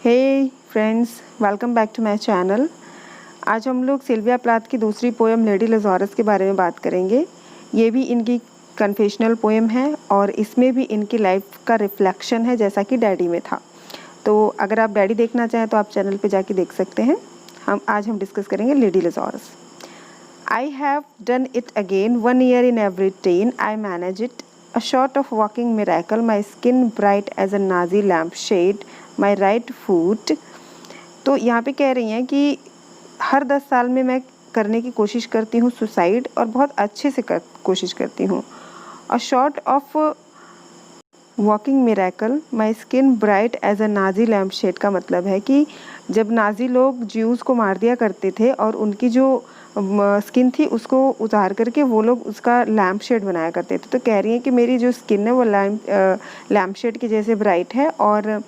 Hey friends, welcome back to my channel. आज हम लोग सिल्विया प्लाथ की दूसरी पोएम लेडी लज़ारस के बारे में बात करेंगे। ये भी इनकी कन्फेशनल पोएम है और इसमें भी इनकी लाइफ का रिफ्लेक्शन है, जैसा कि डैडी में था। तो अगर आप डैडी देखना चाहें तो आप चैनल पे जाके देख सकते हैं। आज हम डिस्कस करेंगे lady लज़ारस। I have done it again, 1 year in every teen, I manage it. A sort of walking miracle, my skin bright as a Nazi lampshade, my right foot. तो यहाँ पे कह रही हैं कि हर 10 साल में मैं करने की कोशिश करती हूँ सुसाइड, और बहुत अच्छे से कोशिश करती हूँ। A sort of walking miracle, my skin bright as a Nazi lamp shade का मतलब है कि जब नाजी लोग ज्यूज़ को मार दिया करते थे और उनकी जो स्किन थी उसको उतार करके वो लोग उसका लैम्प शेड बनाया करते थे। तो कह रही हैं कि मेरी जो स्किन है वो लैम्प शेड की जैसे ब्राइट है और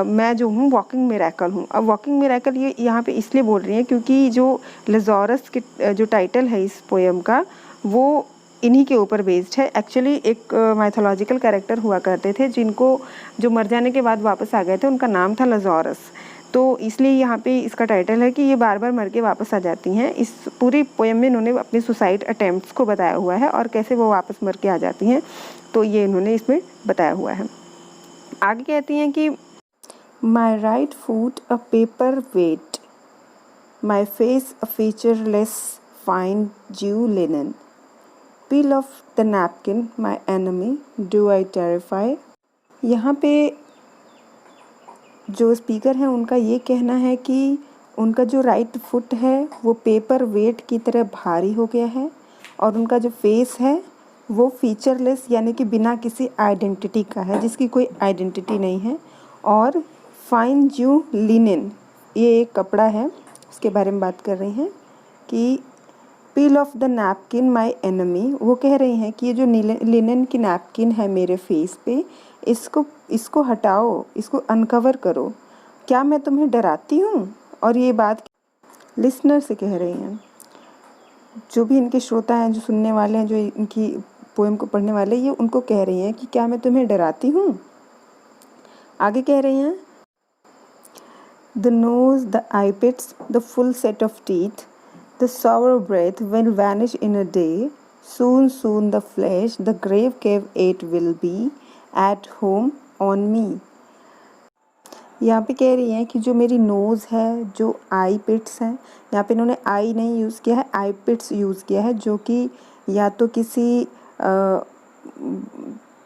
मैं जो हूँ वॉकिंग मिरेकल हूँ। अब वॉकिंग मिरेकल ये यहाँ पे इसलिए बोल रही हैं क्योंकि जो लज़ारस की जो टाइटल है इस पोएम का वो इन्हीं के ऊपर बेस्ड है। एक्चुअली एक माइथोलॉजिकल कैरेक्टर हुआ करते थे जिनको जो मर जाने के बाद वापस आ गए थे, उनका नाम था लज़ारस। तो इसलिए यहाँ पे इसका टाइटल है कि ये बार बार मर के वापस आ जाती हैं। इस पूरी पोएम में इन्होंने अपने सुसाइड अटेम्प्ट्स को बताया हुआ है और कैसे वो वापस मर के आ जाती हैं, तो ये इन्होंने इसमें बताया हुआ है। आगे कहती हैं कि my right foot a paper weight, my face a featureless fine Jew linen, peel off the napkin, my enemy, do I terrify। यहाँ पे जो स्पीकर हैं उनका ये कहना है कि उनका जो राइट फुट है वो पेपर वेट की तरह भारी हो गया है और उनका जो फेस है वो फीचरलेस यानी कि बिना किसी आइडेंटिटी का है, जिसकी कोई आइडेंटिटी नहीं है। और फाइन ज्यू लिनन, ये एक कपड़ा है, उसके बारे में बात कर रही हैं कि peel off the napkin my enemy. वो कह रही हैं कि ये जो लिनन की नैपकिन है मेरे फेस पे, इसको हटाओ, इसको अनकवर करो, क्या मैं तुम्हें डराती हूँ। और ये बात लिसनर से कह रही हैं, जो भी इनके श्रोता हैं, जो सुनने वाले हैं, जो इनकी पोएम को पढ़ने वाले, ये उनको कह रही हैं कि क्या मैं तुम्हें डराती हूँ। आगे कह रही हैं, the nose, the eye pits, the full set of teeth, the sour breath will vanish in a day. Soon, soon the flesh, the grave cave it will be at home on me। यहाँ पे कह रही हैं कि जो मेरी nose है, जो आई पिट्स हैं, यहाँ पे इन्होंने आई नहीं यूज़ किया है, आई पिट्स यूज़ किया है, जो कि या तो किसी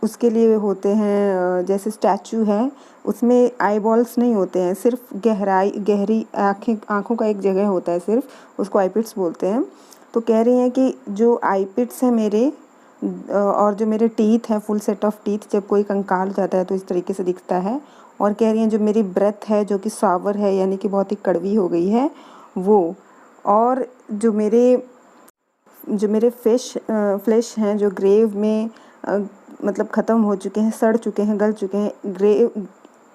उसके लिए होते हैं, जैसे स्टैचू है उसमें आई बॉल्स नहीं होते हैं, सिर्फ गहरी आँखों का एक जगह होता है सिर्फ, उसको आई पिट्स बोलते हैं। तो कह रही हैं कि जो आई पिट्स हैं मेरे और जो मेरे टीथ हैं, फुल सेट ऑफ टीथ, जब कोई कंकाल जाता है तो इस तरीके से दिखता है। और कह रही हैं जो मेरी ब्रेथ है जो कि सावर है यानी कि बहुत ही कड़वी हो गई है वो, और जो मेरे फ्लैश हैं जो ग्रेव में मतलब ख़त्म हो चुके हैं, सड़ चुके हैं, गल चुके हैं।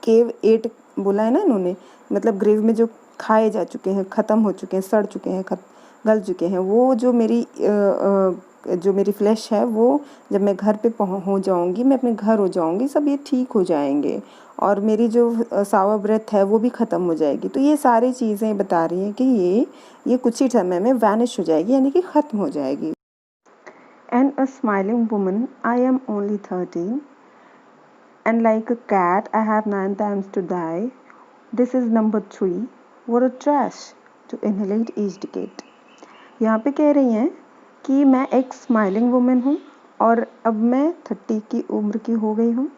केव एट बोला है ना इन्होंने, मतलब ग्रेव में जो खाए जा चुके हैं, ख़त्म हो चुके हैं, सड़ चुके हैं, गल चुके हैं, वो जो मेरी फ्लैश है वो जब मैं घर पे हो जाऊँगी, मैं अपने घर हो जाऊँगी, सब ये ठीक हो जाएंगे और मेरी जो सावा ब्रेथ है वो भी ख़त्म हो जाएगी। तो ये सारी चीज़ें बता रही हैं कि ये कुछ ही समय में वैनिश हो जाएगी, यानी कि ख़त्म हो जाएगी। And a smiling woman, I am only 13, and like a cat I have 9 times to die. This is number 3. What a trash to inhalate each decade। यहाँ पे कह रही हैं कि मैं एक स्माइलिंग वुमेन हूँ और अब मैं 30 की उम्र की हो गई हूँ।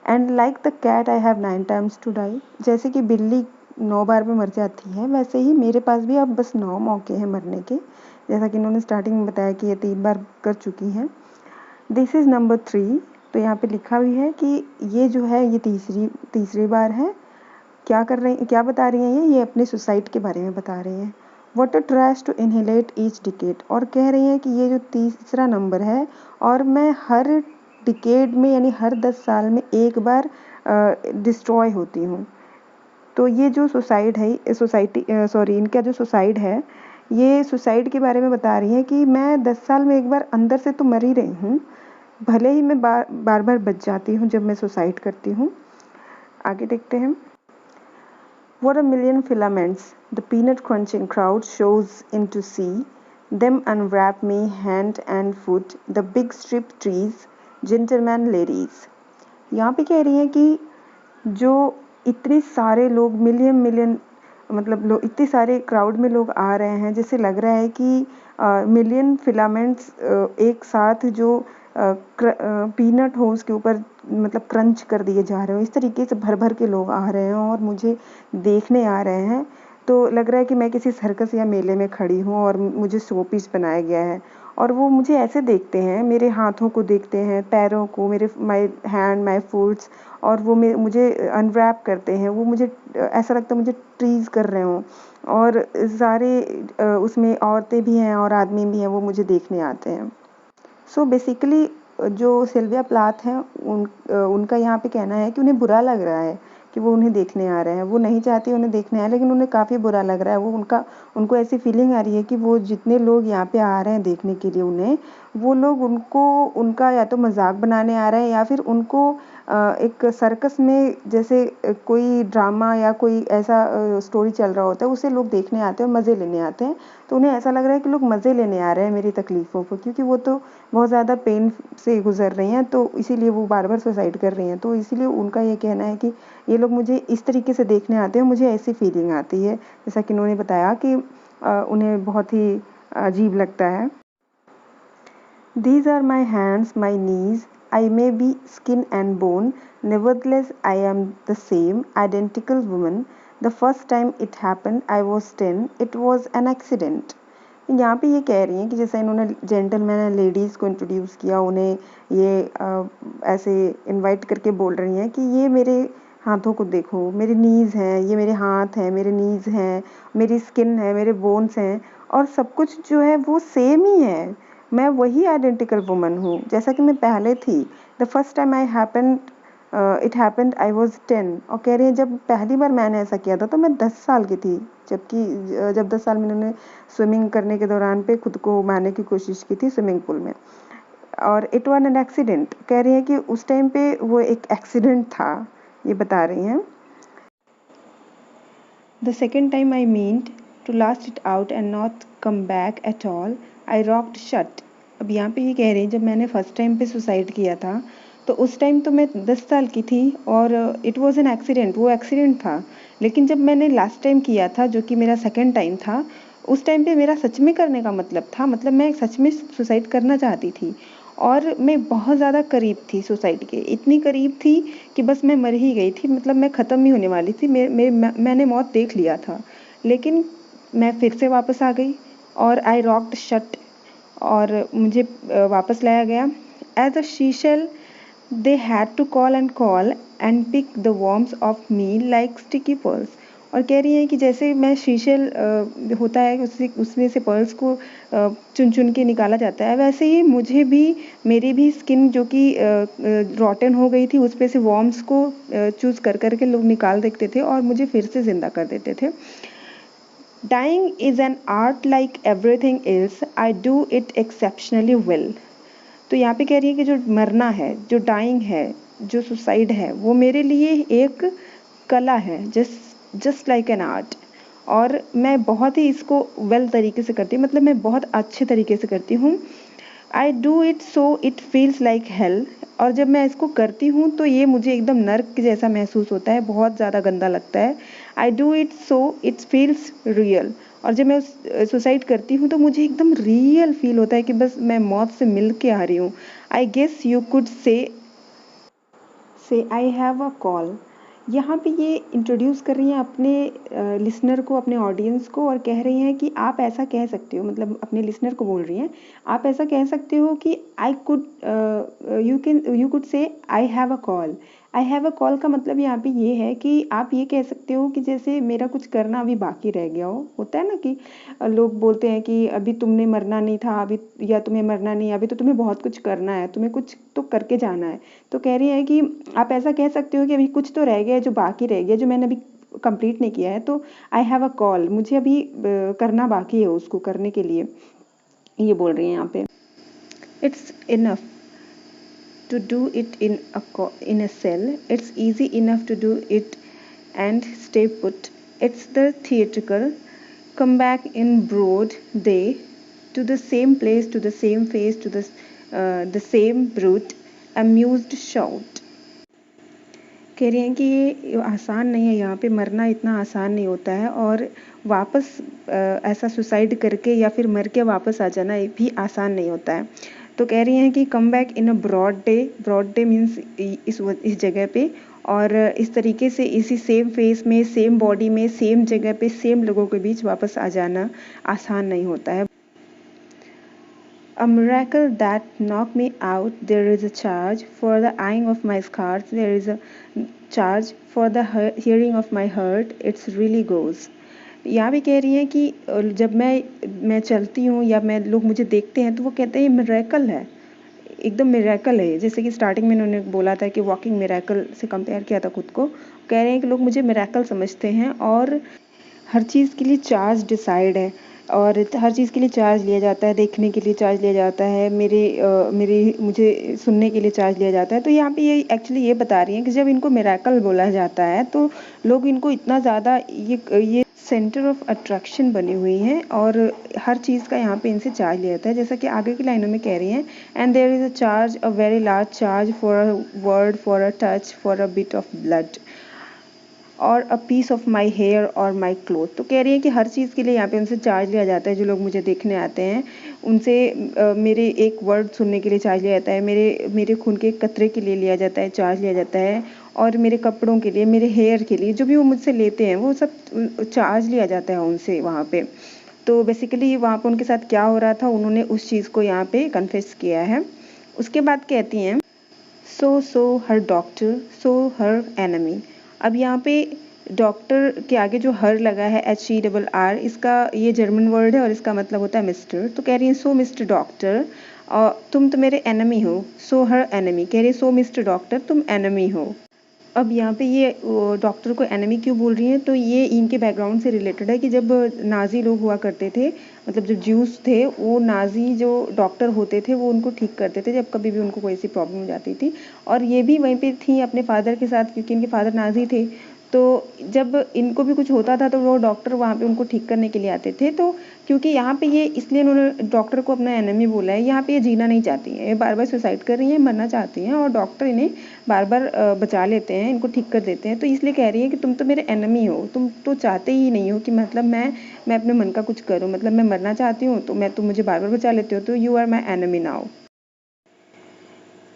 And like the cat I have 9 times to die, जैसे कि बिल्ली 9 बार में मर जाती है, वैसे ही मेरे पास भी अब बस 9 मौके हैं मरने के, जैसा कि इन्होंने स्टार्टिंग में बताया कि ये 3 बार कर चुकी हैं। This is number 3। तो यहाँ पे लिखा हुई है कि ये जो है ये तीसरी बार है। क्या बता रही हैं ये अपने सुसाइड के बारे में बता रही हैं। What a trash to annihilate each decade, और कह रही हैं कि ये जो तीसरा नंबर है और मैं हर डिकेड में यानी हर 10 साल में एक बार डिस्ट्रॉय होती हूँ। तो ये जो सुसाइड है, इनका जो सुसाइड है, ये सुसाइड के बारे में बता रही है कि मैं 10 साल में एक बार अंदर से तो मर ही रही हूँ, भले ही मैं बार बार बच जाती हूँ जब मैं सुसाइड करती हूँ। आगे देखते हैं। What a million filaments the peanut crunching crowd shows in to see them unwrap me hand and foot, the big strip trees, gentlemen ladies. यहाँ पे कह रही हैं कि जो इतने सारे लोग मिलियन मिलियन मतलब लोग इतने सारे क्राउड में लोग आ रहे हैं जैसे लग रहा है कि मिलियन फिलामेंट्स एक साथ जो पीनट हो उसके ऊपर मतलब क्रंच कर दिए जा रहे हो, इस तरीके से भर भर के लोग आ रहे हैं और मुझे देखने आ रहे हैं। तो लग रहा है कि मैं किसी सर्कस या मेले में खड़ी हूँ और मुझे शो पीस बनाया गया है और वो मुझे ऐसे देखते हैं, मेरे हाथों को देखते हैं, पैरों को, मेरे माय हैंड माय फुट्स, और वो मुझे अनरैप करते हैं। वो मुझे ऐसा लगता है मुझे टीज़ कर रहे हों और सारे उसमें औरतें भी हैं और आदमी भी हैं, वो मुझे देखने आते हैं। सो बेसिकली जो सिल्विया प्लाथ हैं उनका यहाँ पे कहना है कि उन्हें बुरा लग रहा है कि वो उन्हें देखने आ रहे हैं। वो नहीं चाहती उन्हें देखने आए, लेकिन उन्हें काफ़ी बुरा लग रहा है। वो उनको ऐसी फीलिंग आ रही है कि वो जितने लोग यहाँ पे आ रहे हैं देखने के लिए उन्हें, वो लोग उनका या तो मजाक बनाने आ रहे हैं या फिर उनको एक सर्कस में जैसे कोई ड्रामा या कोई ऐसा स्टोरी चल रहा होता है उसे लोग देखने आते हैं और मज़े लेने आते हैं। तो उन्हें ऐसा लग रहा है कि लोग मज़े लेने आ रहे हैं मेरी तकलीफ़ों को, क्योंकि वो तो बहुत ज़्यादा पेन से गुज़र रही हैं, तो इसीलिए वो बार-बार सुसाइड कर रही हैं। तो इसीलिए उनका ये कहना है कि ये लोग मुझे इस तरीके से देखने आते हैं, मुझे ऐसी फीलिंग आती है। जैसा कि उन्होंने बताया कि उन्हें बहुत ही अजीब लगता है। These are my hands, my knees. I may be skin and bone, nevertheless I am the same identical woman. The first time it happened I was 10. It was an accident. यहाँ पे ये कह रही हैं कि जैसे इन्होंने जेंटलमैन एंड लेडीज़ को इंट्रोड्यूस किया, उन्हें ये ऐसे इनवाइट करके बोल रही हैं कि ये मेरे हाथों को देखो, मेरे नीज़ हैं, ये मेरे हाथ हैं, मेरे नीज़ हैं, मेरी स्किन है, मेरे बोन्स हैं और सब कुछ जो है वो सेम ही है। मैं वही आइडेंटिकल वुमन हूँ जैसा कि मैं पहले थी। The first time it happened I was 10। और कह रही है जब पहली बार मैंने ऐसा किया था तो मैं 10 साल की थी, जबकि जब 10 साल में मैंने स्विमिंग करने के दौरान पे खुद को मारने की कोशिश की थी स्विमिंग पूल में। और इट वॉज एन एक्सीडेंट, कह रही है कि उस टाइम पे वो एक एक्सीडेंट था, ये बता रही हैं। The second time I meant to last it out and not come back at all, I rocked shut. अब यहाँ पे ये कह रही है जब मैंने फर्स्ट टाइम पे सुसाइड किया था तो उस टाइम तो मैं 10 साल की थी और इट वॉज एन एक्सीडेंट, वो एक्सीडेंट था। लेकिन जब मैंने लास्ट टाइम किया था जो कि मेरा सेकेंड टाइम था, उस टाइम पे मेरा सच में करने का मतलब था, मतलब मैं सच में सुसाइड करना चाहती थी और मैं बहुत ज़्यादा करीब थी सुसाइड के, इतनी करीब थी कि बस मैं मर ही गई थी, मतलब मैं ख़त्म ही होने वाली थी। मैंने मौत देख लिया था, लेकिन मैं फिर से वापस आ गई और आई रॉक्ड शट और मुझे वापस लाया गया। As a seashell they had to call and pick the worms off me like sticky pearls. और कह रही हैं कि जैसे मैं शीशल होता है उसमें से पर्ल्स को चुन चुन के निकाला जाता है, वैसे ही मुझे भी मेरी भी स्किन जो कि रॉटन हो गई थी उस पे से वर्म्स को चूज़ कर कर के लोग निकाल देते थे और मुझे फिर से ज़िंदा कर देते थे। Dying is an art like everything else, I do it exceptionally well. तो यहाँ पे कह रही है कि जो मरना है, जो डाइंग है, जो सुसाइड है, वो मेरे लिए एक कला है, जस्ट लाइक एन आर्ट। और मैं बहुत ही इसको वेल तरीके से करती हूँ, मतलब मैं बहुत अच्छे तरीके से करती हूँ। आई do it so it feels like hell. और जब मैं इसको करती हूँ तो ये मुझे एकदम नर्क जैसा महसूस होता है, बहुत ज़्यादा गंदा लगता है। आई do it so it feels real. और जब मैं सुसाइड करती हूँ तो मुझे एकदम रियल फील होता है कि बस मैं मौत से मिल के आ रही हूँ। I guess you could say I have a call. यहाँ पे ये इंट्रोड्यूस कर रही हैं अपने लिसनर को, अपने ऑडियंस को, और कह रही हैं कि आप ऐसा कह सकते हो, मतलब अपने लिसनर को बोल रही हैं, आप ऐसा कह सकते हो कि you could say I have a call. I have a call का मतलब यहाँ पे ये है कि आप ये कह सकते हो कि जैसे मेरा कुछ करना अभी बाकी रह गया हो, होता है ना कि लोग बोलते हैं कि अभी तुमने मरना नहीं था, अभी या तुम्हें मरना नहीं, अभी तो तुम्हें बहुत कुछ करना है, तुम्हें कुछ तो करके जाना है। तो कह रही है कि आप ऐसा कह सकते हो कि अभी कुछ तो रह गया है, जो बाकी रह गया, जो मैंने अभी कंप्लीट नहीं किया है, तो आई हैव अ कॉल, मुझे अभी करना बाकी है उसको करने के लिए, ये बोल रही हैं यहाँ पे। It's enough to do it in a cell. It's easy enough to do it and stay put. It's the theatrical, come back in broad day, to the same place, to the same face, to the same brute, amused shout. कह रही हैं कि ये आसान नहीं है, यहाँ पे मरना इतना आसान नहीं होता है, और वापस ऐसा सुसाइड करके या फिर मर के वापस आ जाना ये भी आसान नहीं होता है। तो कह रही हैं कि come back in a broad day means इस जगह पे, और इस तरीके से इसी सेम फेस में, सेम बॉडी में, सेम जगह पे, सेम लोगों के बीच वापस आ जाना आसान नहीं होता है। A miracle that knocked me out. There is a charge for the eyeing of my scars. There is a charge for the hearing of my hurt. It's really goes. यहाँ भी कह रही हैं कि जब मैं चलती हूँ या मैं लोग मुझे देखते हैं तो वो कहते हैं मिरेकल है, एकदम मिरेकल है। जैसे कि स्टार्टिंग में उन्होंने बोला था कि वॉकिंग मिरेकल से कंपेयर किया था खुद को। कह रहे हैं कि लोग मुझे मिरेकल समझते हैं, और हर चीज़ के लिए चार्ज डिसाइड है, और हर चीज़ के लिए चार्ज लिया जाता है। देखने के लिए चार्ज लिया जाता है, मुझे सुनने के लिए चार्ज लिया जाता है। तो यहाँ पे ये एक्चुअली ये बता रही हैं कि जब इनको मिरेकल बोला जाता है तो लोग इनको इतना ज़्यादा ये सेंटर ऑफ अट्रैक्शन बनी हुई हैं, और हर चीज़ का यहाँ पे इनसे चार्ज लिया जाता है। जैसा कि आगे की लाइनों में कह रही हैं, and there is a charge, a very large charge for a word, for a touch, for a bit of blood, और a piece of my hair और माई क्लोथ। तो कह रही है कि हर चीज़ के लिए यहाँ पे उनसे चार्ज लिया जाता है। जो लोग मुझे देखने आते हैं उनसे मेरे एक वर्ड सुनने के लिए चार्ज लिया जाता है, मेरे खून के कतरे के लिए लिया जाता है, चार्ज लिया जाता है, और मेरे कपड़ों के लिए, मेरे हेयर के लिए, जो भी वो मुझसे लेते हैं वो सब चार्ज लिया जाता है उनसे वहाँ पे। तो बेसिकली वहाँ पे उनके साथ क्या हो रहा था, उन्होंने उस चीज़ को यहाँ पे कन्फेस किया है। उसके बाद कहती हैं, सो हर डॉक्टर, सो हर एनमी। अब यहाँ पे डॉक्टर के आगे जो हर लगा है HERR, इसका ये जर्मन वर्ड है और इसका मतलब होता है मिस्टर। तो कह रही है सो मिस्टर डॉक्टर, तुम तो मेरे एनमी हो। सो हर एनमी, कह रही है सो मिस्टर डॉक्टर तुम एनमी हो। अब यहाँ पे ये डॉक्टर को एनिमी क्यों बोल रही हैं, तो ये इनके बैकग्राउंड से रिलेटेड है कि जब नाजी लोग हुआ करते थे, मतलब जब ज्यूस थे, वो नाजी जो डॉक्टर होते थे वो उनको ठीक करते थे जब कभी भी उनको कोई सी प्रॉब्लम हो जाती थी। और ये भी वहीं पे थी अपने फादर के साथ, क्योंकि इनके फादर नाजी थे। तो जब इनको भी कुछ होता था तो वो डॉक्टर वहाँ पे उनको ठीक करने के लिए आते थे। तो क्योंकि यहाँ पे ये इसलिए उन्होंने डॉक्टर को अपना एनिमी बोला है, यहाँ पे ये जीना नहीं चाहती हैं, ये बार बार सुसाइड कर रही हैं, मरना चाहती हैं, और डॉक्टर इन्हें बार बार बचा लेते हैं, इनको ठीक कर देते हैं। तो इसलिए कह रही है कि तुम तो मेरे एनिमी हो, तुम तो चाहते ही नहीं हो कि मतलब मैं अपने मन का कुछ करूँ, मतलब मैं मरना चाहती हूँ तो तुम मुझे बार बार बचा लेते हो, तो you are my enemy now.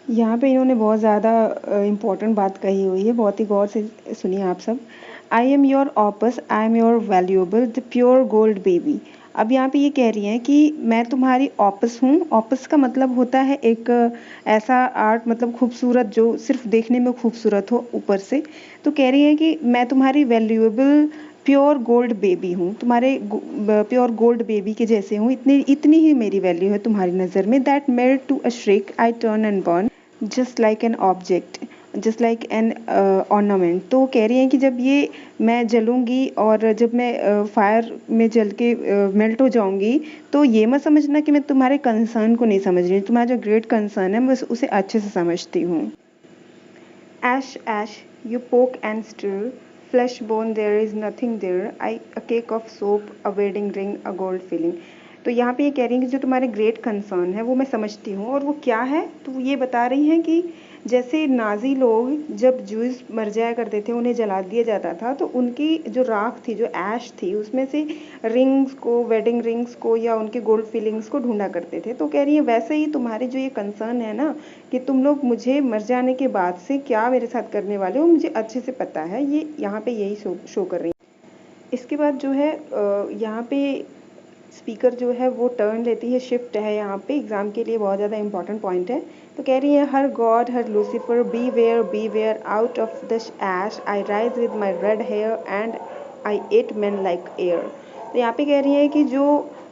यहाँ पे इन्होंने बहुत ज़्यादा इम्पोर्टेंट बात कही हुई है, बहुत ही गौर से सुनिए आप सब। I am your opus, I am your valuable, the pure gold baby. अब यहाँ पे ये कह रही हैं कि मैं तुम्हारी ऑपस हूँ। ऑपस का मतलब होता है एक ऐसा आर्ट, मतलब खूबसूरत, जो सिर्फ देखने में खूबसूरत हो ऊपर से। तो कह रही है कि मैं तुम्हारी वैल्यूएबल प्योर गोल्ड बेबी हूँ, तुम्हारे प्योर गोल्ड बेबी के जैसे हूँ, इतनी ही मेरी वैल्यू है तुम्हारी नज़र में। That made to a shriek I turn and burn just like an object, just like an ornament. तो कह रही हैं कि जब ये मैं जलूँगी और जब मैं फायर में जल के मेल्ट हो जाऊँगी, तो ये मत समझना कि मैं तुम्हारे कंसर्न को नहीं समझ रही हूँ, तुम्हारा जो ग्रेट कंसर्न है मैं उसे अच्छे से समझती हूँ। Ash, ash, you poke and stir, flesh bone there is nothing there, a cake of soap, a wedding ring, a gold filling। तो यहाँ पे ये कह रही हैं कि जो तुम्हारे ग्रेट कंसर्न है वो मैं समझती हूँ, और वो क्या है, तो ये बता रही हैं कि जैसे नाजी लोग जब ज्यूज मर जाया करते थे, उन्हें जला दिया जाता था, तो उनकी जो राख थी, जो ऐश थी, उसमें से रिंग्स को, वेडिंग रिंग्स को या उनके गोल्ड फिलिंग्स को ढूंढा करते थे। तो कह रही है वैसे ही तुम्हारे जो ये कंसर्न है ना, कि तुम लोग मुझे मर जाने के बाद से क्या मेरे साथ करने वाले हो, मुझे अच्छे से पता है। ये यहाँ पे यही शो कर रही है। इसके बाद जो है यहाँ पे स्पीकर जो है वो टर्न लेती है, शिफ्ट है यहाँ पे, एग्जाम के लिए बहुत ज़्यादा इंपॉर्टेंट पॉइंट है। तो कह रही है Herr God, Herr Lucifer, beware out of the ash I rise with my red hair and I eat man like air. तो यहाँ पे कह रही है कि जो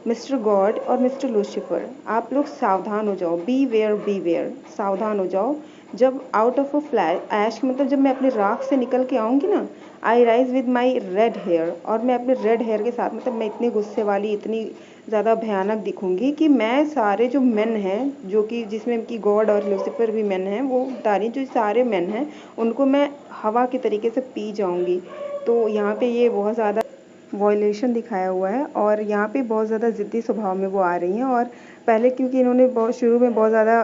मिस्टर गॉड और मिस्टर लूसीफर, आप लोग सावधान हो जाओ, बी वेयर, सावधान हो जाओ। जब आउट ऑफ अ फ्लैश, ऐश मतलब जब मैं अपनी राख से निकल के आऊँगी ना, I rise with my red hair, और मैं अपने रेड हेयर के साथ, मतलब मैं इतनी गुस्से वाली, इतनी ज़्यादा भयानक दिखूंगी कि मैं सारे जो मेन हैं, जो कि जिसमें कि गॉड और लूसीफर भी मेन हैं, वो बता रही जो सारे मेन हैं उनको मैं हवा के तरीके से पी जाऊंगी। तो यहाँ पे ये बहुत ज़्यादा वॉयलेशन दिखाया हुआ है और यहाँ पे बहुत ज़्यादा ज़िद्दी स्वभाव में वो आ रही हैं। और पहले क्योंकि इन्होंने बहुत शुरू में बहुत ज़्यादा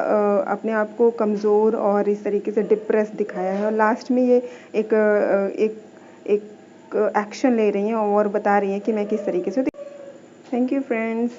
अपने आप को कमज़ोर और इस तरीके से डिप्रेस दिखाया है, और लास्ट में ये एक एक एक्शन ले रही हैं और बता रही हैं कि मैं किस तरीके से। Thank you friends.